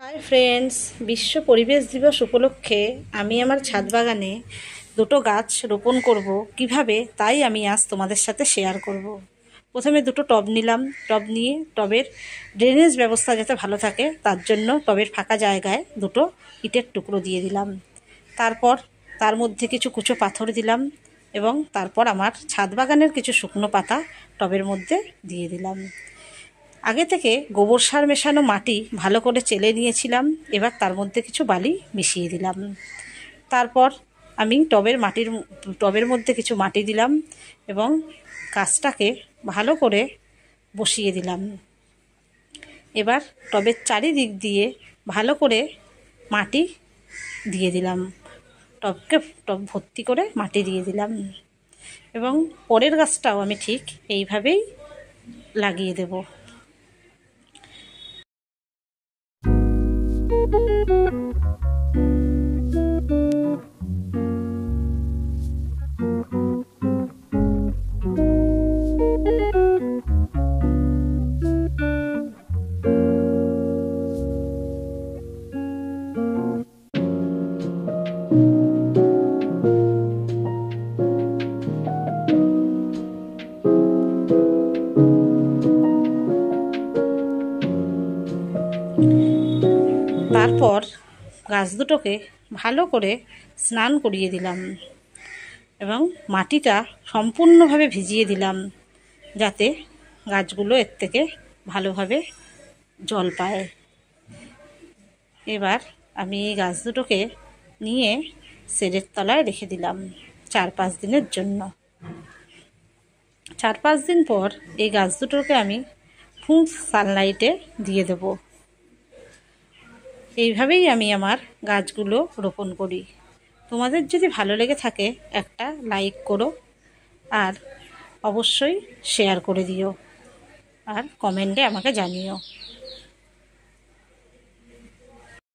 Hi friends, বিশ্ব পরিবেশ দিবস উপলক্ষে আমি আমার ছাদ বাগানে দুটো গাছ রোপণ করব কিভাবে, তাই আমি আজ তোমাদের সাথে শেয়ার করব। প্রথমে দুটো টব নিলাম। টব নিয়ে টবের ড্রেনেজ ব্যবস্থা যাতে ভালো থাকে তার জন্য টবের ফাঁকা জায়গায় দুটো ইটের টুকরো দিয়ে দিলাম। তারপর তার মধ্যে কিছু কুচো পাথর দিলাম এবং তারপর আমার ছাদ বাগানের কিছু শুকনো পাতা টবের মধ্যে দিয়ে দিলাম। আগে থেকে গোবর সার মেশানো মাটি ভালো করে চেলে নিয়েছিলাম, এবার তার মধ্যে কিছু বালি মিশিয়ে দিলাম। তারপর আমি টবের মধ্যে কিছু মাটি দিলাম এবং গাছটাকে ভালো করে বসিয়ে দিলাম। এবার টবের চারিদিক দিয়ে ভালো করে মাটি দিয়ে দিলাম, টব ভর্তি করে মাটি দিয়ে দিলাম এবং পরের গাছটাও আমি ঠিক এইভাবেই লাগিয়ে দেব। তারপর গাছ দুটোকে ভালো করে স্নান করিয়ে দিলাম এবং মাটিটা সম্পূর্ণভাবে ভিজিয়ে দিলাম, যাতে গাছগুলো এর থেকে ভালোভাবে জল পায়। এবার আমি এই গাছ দুটোকে নিয়ে শেডের তলায় রেখে দিলাম 4-5 দিনের জন্য। 4-5 দিন পর এই গাছ দুটোকে আমি ফুল সানলাইটে দিয়ে দেব। এইভাবেই আমি আমার গাছগুলো রোপণ করি। তোমাদের যদি ভালো লেগে থাকে একটা লাইক করো আর অবশ্যই শেয়ার করে দিও আর কমেন্টে আমাকে জানিও।